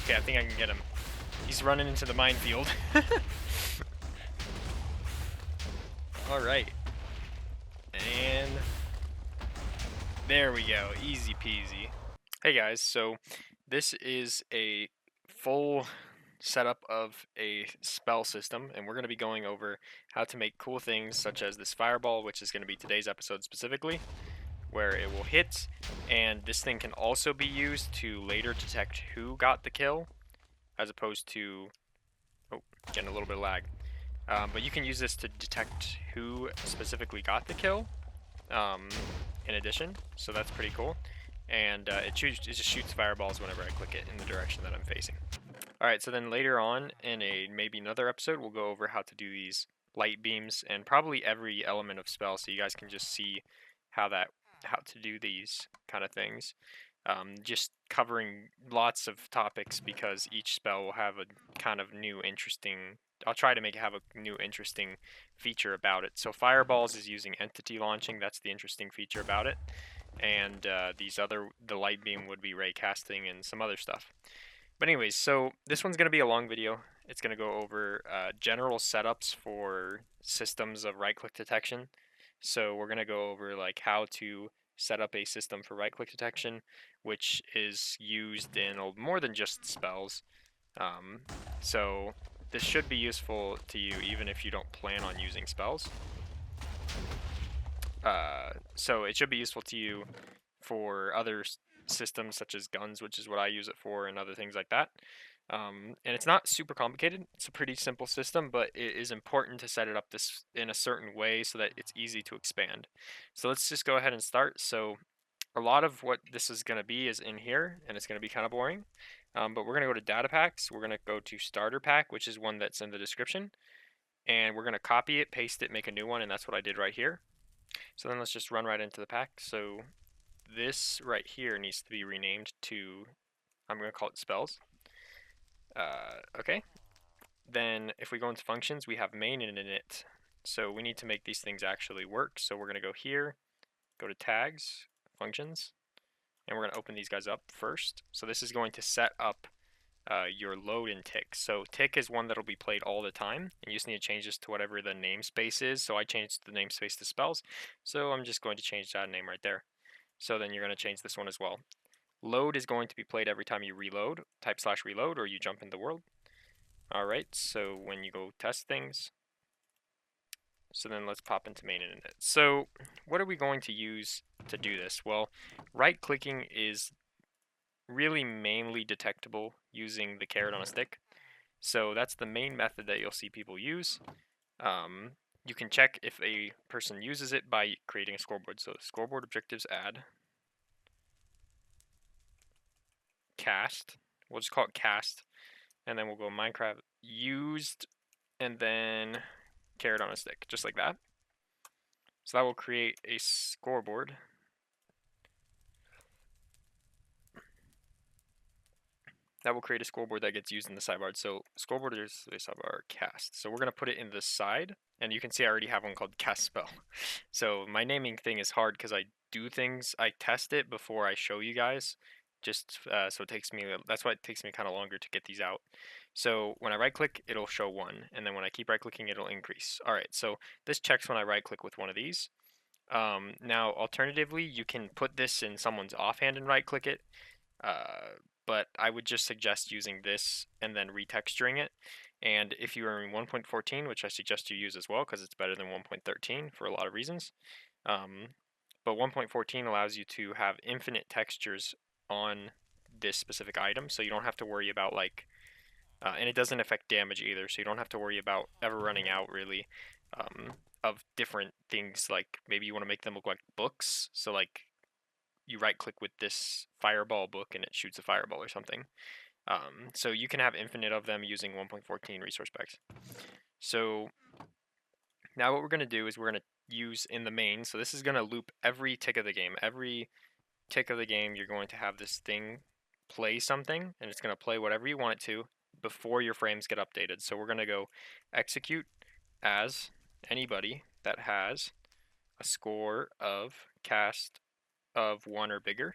Okay, I think I can get him. He's running into the minefield. Alright. And there we go. Easy peasy. Hey guys, so this is a full setup of a spell system, and we're going to be going over how to make cool things such as this fireball, which is going to be today's episode specifically, where it will hit, and this thing can also be used to later detect who got the kill, as opposed to, oh, getting a little bit of lag. But you can use this to detect who specifically got the kill, in addition, so that's pretty cool. And it just shoots fireballs whenever I click it in the direction that I'm facing. Alright, so then later on in maybe another episode, we'll go over how to do these light beams and probably every element of spell, so you guys can just see how to do these kind of things. Just covering lots of topics because each spell will have a kind of new interesting. I'll try to make it have a new interesting feature about it. So fireballs is using entity launching. That's the interesting feature about it. And the light beam would be ray casting and some other stuff. But anyways, so this one's going to be a long video. It's going to go over general setups for systems of right-click detection. So we're going to go over like how to set up a system for right-click detection, which is used in more than just spells. So this should be useful to you even if you don't plan on using spells. So it should be useful to you for other systems such as guns, which is what I use it for, and other things like that. And it's not super complicated. It's a pretty simple system, but it is important to set it up this in a certain way so that it's easy to expand. So let's just go ahead and start. So a lot of what this is going to be is in here, and it's going to be kind of boring. But we're going to go to data packs. We're going to go to starter pack, which is one that's in the description. And we're going to copy it, paste it, make a new one, and that's what I did right here. So then let's just run right into the pack. So this right here needs to be renamed to, I'm going to call it spells. Okay. Then if we go into functions, we have main and init. So we need to make these things actually work. So we're going to go here, go to tags, functions, and we're going to open these guys up first. So this is going to set up your load and tick. So tick is one that'll be played all the time, and you just need to change this to whatever the namespace is. So I changed the namespace to spells, so I'm just going to change that name right there. So then you're going to change this one as well. Load is going to be played every time you reload, type /reload, or you jump in the world. Alright, so when you go test things, so then let's pop into main and init. So what are we going to use to do this? Well, right clicking is really mainly detectable using the carrot on a stick. So that's the main method that you'll see people use. You can check if a person uses it by creating a scoreboard. So scoreboard objectives add cast. We'll just call it cast. And then we'll go Minecraft used and then carrot on a stick, just like that. So that will create a scoreboard. That will create a scoreboard that gets used in the sidebar. So scoreboard is a sidebar cast. So we're going to put it in the side, and you can see I already have one called cast spell. So my naming thing is hard because I do things, I test it before I show you guys, just so it takes me, that's why it takes me kind of longer to get these out. So when I right click, it'll show 1, and then when I keep right clicking, it'll increase. Alright, so this checks when I right click with one of these. Now alternatively, you can put this in someone's offhand and right click it. But I would just suggest using this and then retexturing it. And if you are in 1.14, which I suggest you use as well because it's better than 1.13 for a lot of reasons. But 1.14 allows you to have infinite textures on this specific item, so you don't have to worry about like, and it doesn't affect damage either, so you don't have to worry about ever running out really of different things. Like maybe you want to make them look like books, so like you right click with this fireball book and it shoots a fireball or something. So you can have infinite of them using 1.14 resource packs. So now what we're going to do is we're going to use in the main, so this is going to loop every tick of the game. Every tick of the game you're going to have this thing play something, and it's going to play whatever you want it to before your frames get updated. So we're going to go execute as anybody that has a score of cast of 1 or bigger.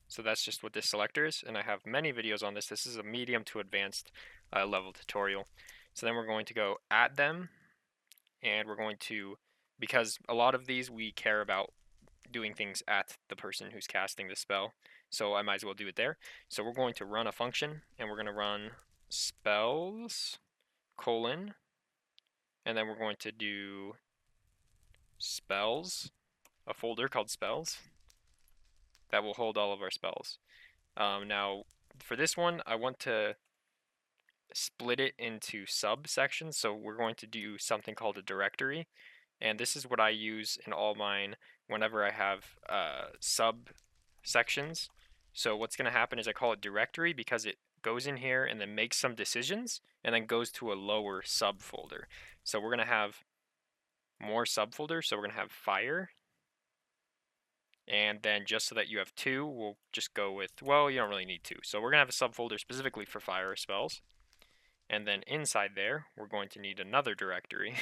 So that's just what this selector is, and I have many videos on this. This is a medium to advanced level tutorial. So then we're going to go add them, and we're going to, because a lot of these we care about doing things at the person who's casting the spell, so I might as well do it there. So we're going to run a function, and we're going to run spells colon, and then we're going to do spells, a folder called spells that will hold all of our spells. Now, for this one, I want to split it into subsections, so we're going to do something called a directory, and this is what I use in all mine whenever I have subsections. So what's going to happen is I call it directory because it goes in here and then makes some decisions and then goes to a lower subfolder. So we're going to have more subfolders, so we're going to have fire, and then just so that you have two, we'll just go with, well, you don't really need two. So we're going to have a subfolder specifically for fire spells. And then inside there, we're going to need another directory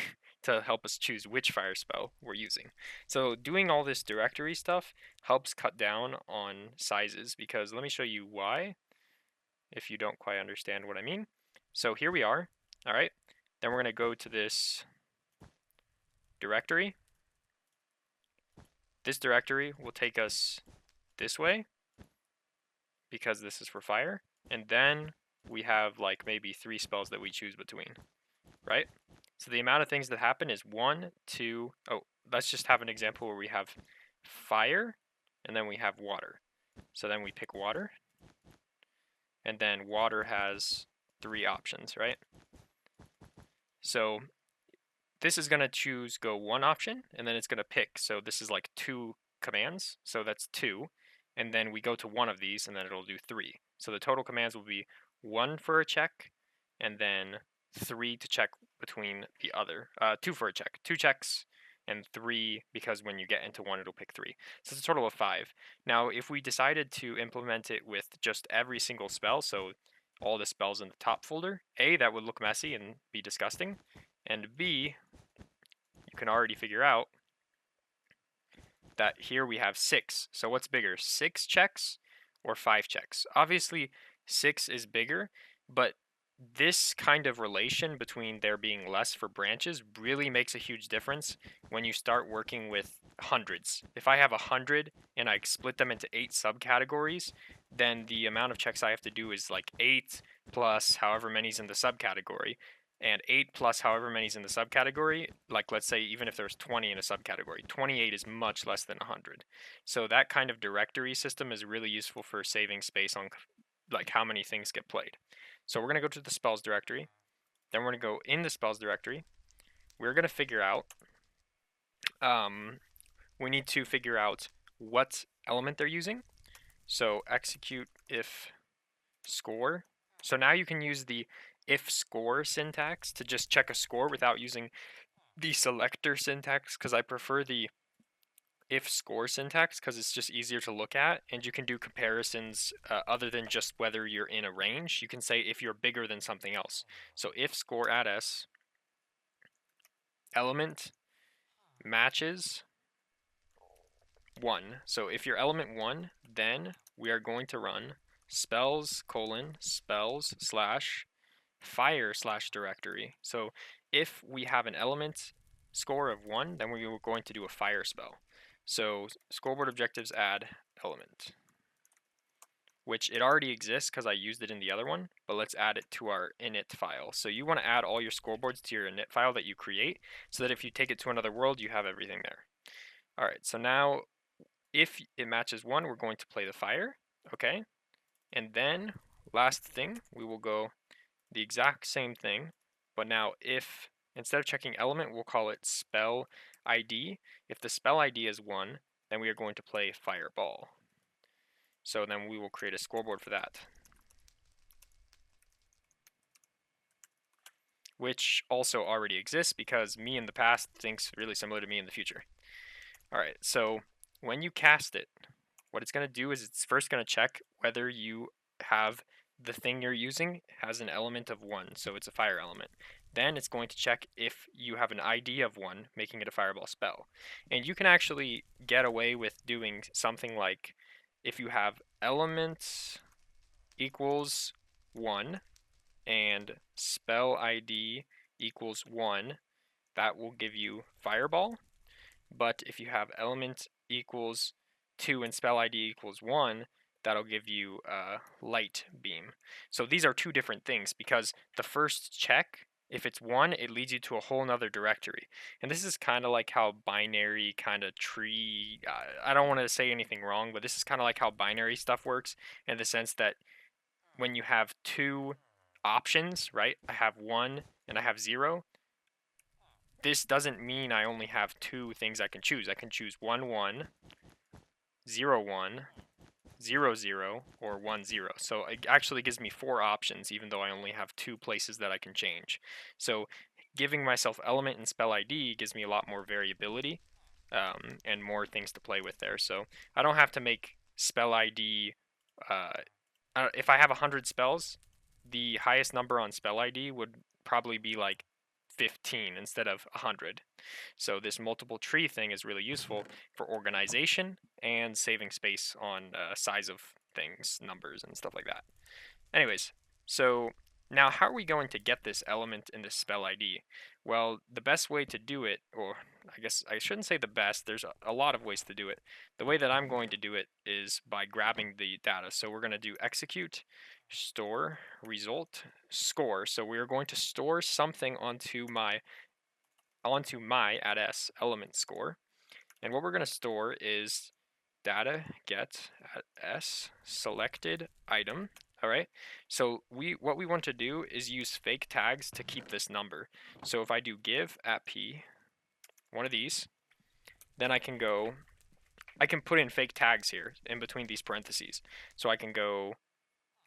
to help us choose which fire spell we're using. So doing all this directory stuff helps cut down on sizes, because let me show you why, if you don't quite understand what I mean. So here we are, all right? Then we're going to go to this directory. This directory will take us this way, because this is for fire. And then we have like maybe 3 spells that we choose between, right? So the amount of things that happen is 1, 2, oh, let's just have an example where we have fire and then we have water. So then we pick water, and then water has 3 options, right? So this is going to choose go 1 option, and then it's going to pick. So this is like 2 commands, so that's 2. And then we go to one of these, and then it'll do 3. So the total commands will be 1 for a check, and then 3 to check between the other. 2 for a check. 2 checks, and 3 because when you get into one, it'll pick 3. So it's a total of 5. Now, if we decided to implement it with just every single spell, so all the spells in the top folder, A, that would look messy and be disgusting, and B, you can already figure out that here we have 6. So what's bigger, 6 checks or 5 checks? Obviously, 6 is bigger, but this kind of relation between there being less for branches really makes a huge difference when you start working with hundreds. If I have 100 and I split them into 8 subcategories, then the amount of checks I have to do is like 8 plus however many's in the subcategory, and 8 plus however many's in the subcategory, like let's say even if there's 20 in a subcategory, 28 is much less than 100. So that kind of directory system is really useful for saving space on like how many things get played. So we're going to go to the spells directory, then we're going to go in the spells directory. We're going to figure out, we need to figure out what element they're using. So execute if score. So now you can use the if score syntax to just check a score without using the selector syntax, because I prefer the if score syntax because it's just easier to look at, and you can do comparisons other than just whether you're in a range. You can say if you're bigger than something else. So if score at s element matches 1. So if you're element 1, then we are going to run spells colon spells slash fire slash directory. So if we have an element score of 1, then we are going to do a fire spell. So scoreboard objectives add element, which it already exists because I used it in the other one, but let's add it to our init file. So you want to add all your scoreboards to your init file that you create so that if you take it to another world, you have everything there. All right, so now if it matches 1, we're going to play the fire, okay? And then last thing, we will go the exact same thing, but now if instead of checking element, we'll call it spell ID. If the spell ID is 1, then we are going to play fireball. So then we will create a scoreboard for that, which also already exists because me in the past thinks really similar to me in the future. All right, so when you cast it, what it's going to do is it's first going to check whether you have the thing you're using has an element of 1, so it's a fire element. Then it's going to check if you have an ID of 1, making it a fireball spell. And you can actually get away with doing something like if you have elements equals 1 and spell ID equals 1, that will give you fireball. But if you have element equals 2 and spell ID equals 1, that'll give you light beam. So these are two different things, because the first check, if it's 1, it leads you to a whole nother directory. And this is kind of like how binary kind of tree, I don't want to say anything wrong, but this is kind of like how binary stuff works, in the sense that when you have two options, right? I have 1 and I have 0. This doesn't mean I only have two things I can choose. I can choose 1, 1, 0, 1, 0, 0, or 1, 0. So it actually gives me 4 options, even though I only have 2 places that I can change. So giving myself element and spell ID gives me a lot more variability and more things to play with there. So I don't have to make spell ID. If I have 100 spells, the highest number on spell ID would probably be like 15 instead of 100. So this multiple tree thing is really useful for organization and saving space on size of things, numbers, and stuff like that. Anyways, so now how are we going to get this element in this spell ID? Well, the best way to do it, or I guess I shouldn't say the best, there's a lot of ways to do it. The way that I'm going to do it is by grabbing the data. So we're going to do execute, store, result, score. So we're going to store something onto my @s element score. And what we're going to store is data get @s selected item. All right. So what we want to do is use fake tags to keep this number. So if I do give @p, one of these, then I can put in fake tags here in between these parentheses. So I can go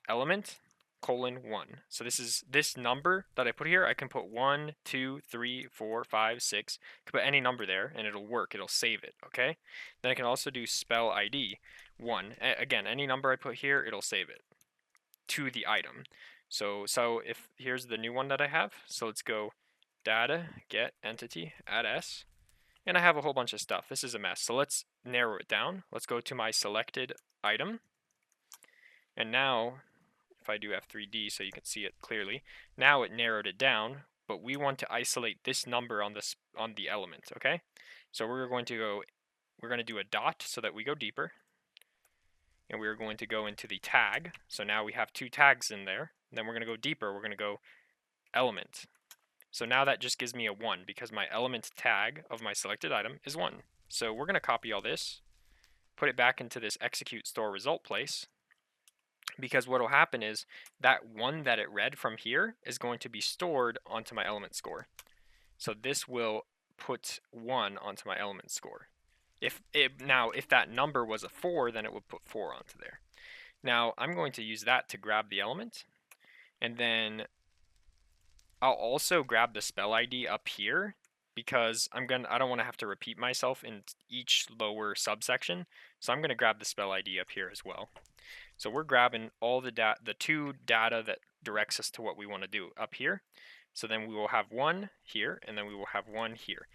element :1. So this number that I put here, I can put 1, 2, 3, 4, 5, 6. I can put any number there and it'll work. It'll save it, okay? Then I can also do spell ID 1. Again, any number I put here, it'll save it to the item. So if here's the new one that I have. So let's go data get entity @s, and I have a whole bunch of stuff. This is a mess. So let's narrow it down. Let's go to my selected item. And now if I do F3D so you can see it clearly, now it narrowed it down, but we want to isolate this number on the element, okay? So we're going to do a dot so that we go deeper, and we're going to go into the tag. So now we have 2 tags in there. And then we're going to go deeper. We're going to go element. So now that just gives me a 1 because my element tag of my selected item is 1. So we're going to copy all this, put it back into this execute store result place, because what will happen is that 1 that it read from here is going to be stored onto my element score. So this will put 1 onto my element score. If that number was a 4, then it would put 4 onto there. Now I'm going to use that to grab the element, and then I'll also grab the spell ID up here, because I don't want to have to repeat myself in each lower subsection. So I'm going to grab the spell ID up here as well. So we're grabbing all the 2 data that directs us to what we want to do up here. So then we will have 1 here, and then we will have 1 here.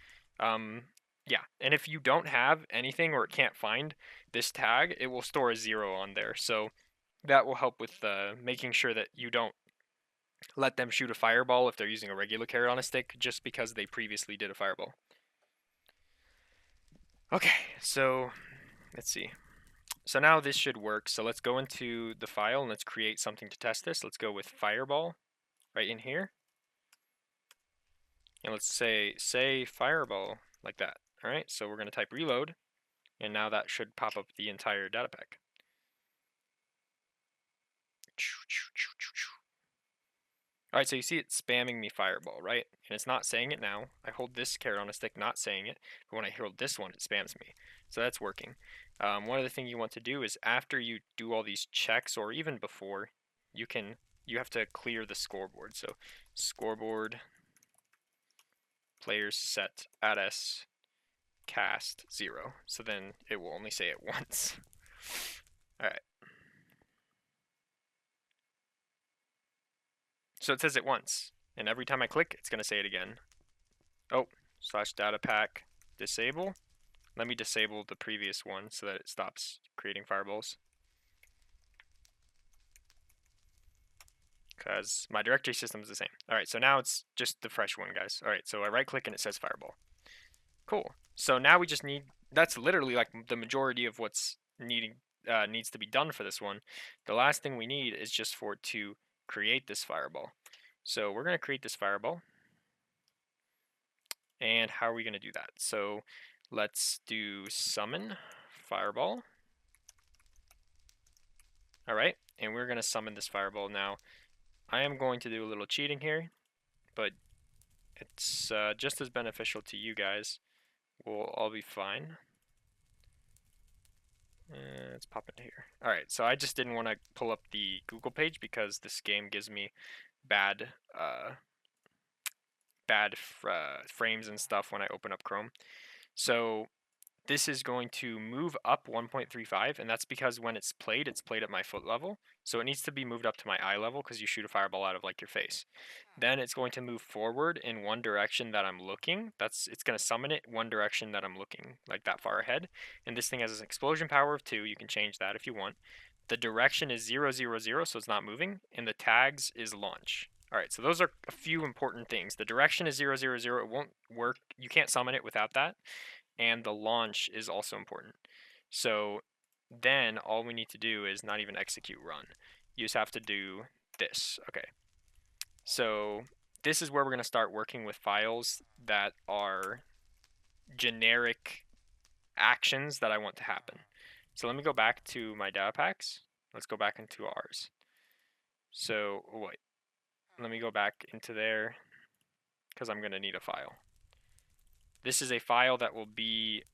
Yeah, and if you don't have anything or it can't find this tag, it will store a 0 on there. So that will help with making sure that you don't let them shoot a fireball if they're using a regular carrot on a stick just because they previously did a fireball. Okay, so let's see. So now this should work. So let's go into the file and let's create something to test this. Let's go with fireball right in here. And let's say fireball like that. All right, so we're going to type reload, and now that should pop up the entire data pack. All right, so you see it spamming me fireball, right? And it's not saying it now. I hold this carrot on a stick, not saying it. But when I hold this one, it spams me. So that's working. One other thing you want to do is after you do all these checks, or even before, you have to clear the scoreboard. So scoreboard players set @s cast 0. So then it will only say it once. All right. So it says it once, and every time I click, it's going to say it again. Oh, /data pack disable. Let me disable the previous one so that it stops creating fireballs. because my directory system is the same. All right, so now it's just the fresh one, guys. All right, so I right click and it says Fireball. Cool. So now we just need, that's literally like the majority of what's needs to be done for this one. The last thing we need is just for it to create this Fireball. So we're going to create this Fireball. And how are we going to do that? So let's do summon Fireball. All right, and we're going to summon this Fireball now. I am going to do a little cheating here, but it's just as beneficial to you guys. We'll all be fine. Let's pop into here. All right, so I just didn't want to pull up the Google page because this game gives me bad frames and stuff when I open up Chrome. So this is going to move up 1.35, and that's because when it's played at my foot level. So it needs to be moved up to my eye level because you shoot a fireball out of like your face. Then it's going to move forward in one direction that I'm looking. It's going to summon it one direction that I'm looking, like that far ahead. And this thing has an explosion power of 2. You can change that if you want. The direction is 0, 0, 0, so it's not moving, and the tags is launch. All right, so those are a few important things. The direction is 0, 0, 0. It won't work. You can't summon it without that. And the launch is also important. So then all we need to do is not even execute run. You just have to do this. Okay. So this is where we're going to start working with files that are generic actions that I want to happen. So let me go back to my data packs. Let's go back into ours. So wait, let me go back into there because I'm going to need a file. This is a file that will be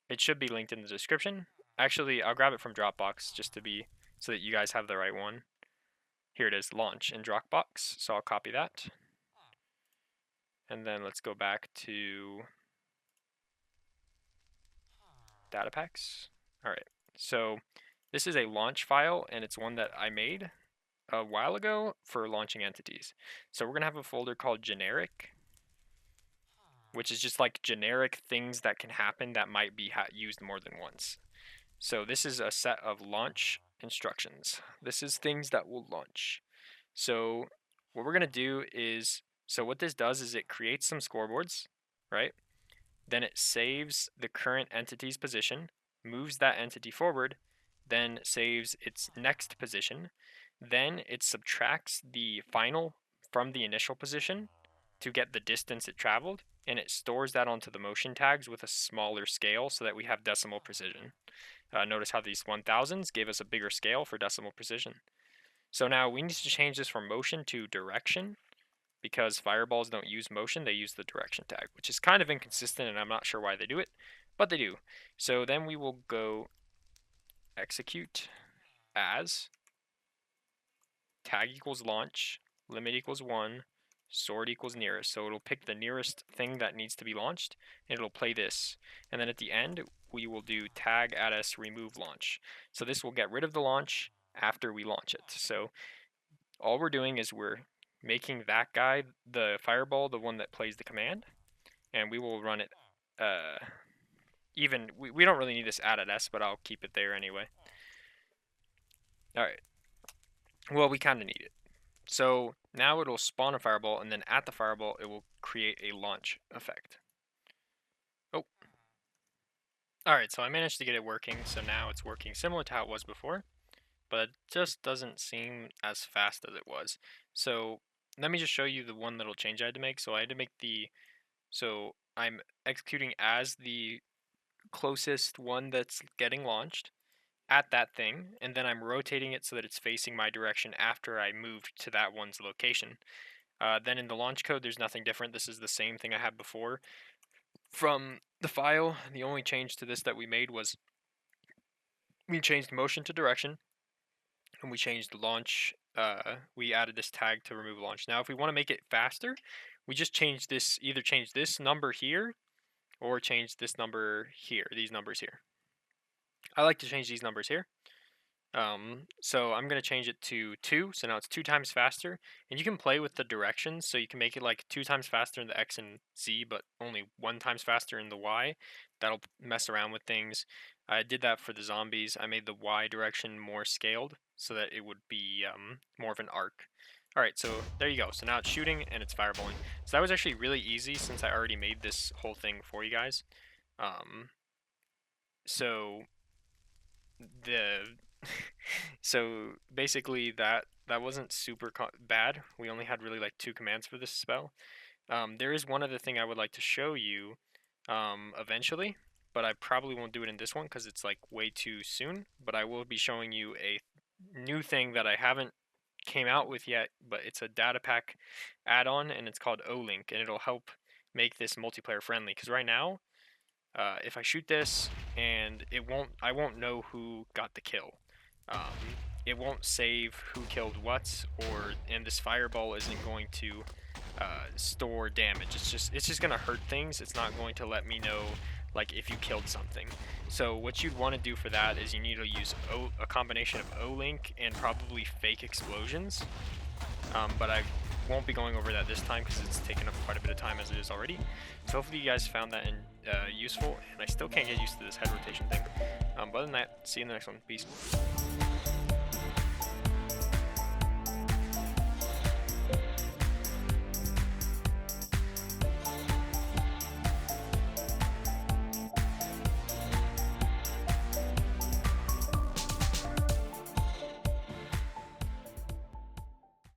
it should be linked in the description. Actually, I'll grab it from Dropbox just to be so that you guys have the right one. Here it is, launch in Dropbox. So I'll copy that. And then let's go back to data packs. All right. So this is a launch file, and it's one that I made a while ago for launching entities. So we're going to have a folder called generic, which is just like generic things that can happen that might be used more than once. So this is a set of launch instructions. This is things that will launch. So what we're going to do is, so what this does is it creates some scoreboards, right? Then it saves the current entity's position, moves that entity forward, then saves its next position. Then it subtracts the final from the initial position to get the distance it traveled, and it stores that onto the motion tags with a smaller scale so that we have decimal precision. Notice how these 1000s gave us a bigger scale for decimal precision. So now we need to change this from motion to direction because fireballs don't use motion, they use the direction tag, which is kind of inconsistent and I'm not sure why they do it, but they do. So then we will go execute as tag equals launch, limit equals 1, sort equals nearest. So it'll pick the nearest thing that needs to be launched, and it'll play this. And then at the end, we will do tag add s remove launch. So this will get rid of the launch after we launch it. So all we're doing is we're making that guy, the fireball, the one that plays the command, and we will run it. We don't really need this add at s, but I'll keep it there anyway. All right. Well, we kind of need it. So now it'll spawn a fireball, and then at the fireball, it will create a launch effect. Oh. Alright, so I managed to get it working, so now it's working similar to how it was before, but it just doesn't seem as fast as it was. So let me just show you the one little change I had to make. So I had to make so I'm executing as the closest one that's getting launched at that thing, and then I'm rotating it so that it's facing my direction after I moved to that one's location. Then in the launch code, there's nothing different. This is the same thing I had before from the file. The only change to this that we made was we changed motion to direction, and we changed launch. We added this tag to remove launch. Now, if we want to make it faster, we just change this, either change this number here or change this number here, these numbers here. I like to change these numbers here. So I'm going to change it to 2, so now it's 2 times faster, and you can play with the directions, so you can make it like 2 times faster in the X and Z, but only 1 times faster in the Y. That'll mess around with things. I did that for the zombies. I made the Y direction more scaled, so that it would be more of an arc. Alright, so there you go. So now it's shooting and it's fireballing. So that was actually really easy since I already made this whole thing for you guys. So the so basically that wasn't super bad. We only had really like 2 commands for this spell. There is one other thing I would like to show you eventually, but I probably won't do it in this one because it's like way too soon. But I will be showing you a new thing that I haven't came out with yet, but it's a data pack add-on and it's called O-Link, and it'll help make this multiplayer friendly. Because right now, if I shoot this and I won't know who got the kill. It won't save who killed what, and this fireball isn't going to store damage. It's just gonna hurt things. It's not going to let me know like if you killed something. So what you'd want to do for that is you need to use a combination of O-Link and probably fake explosions. But I won't be going over that this time because it's taken up quite a bit of time as it is already. So hopefully you guys found that useful, and I still can't get used to this head rotation thing. But other than that, see you in the next one. Peace.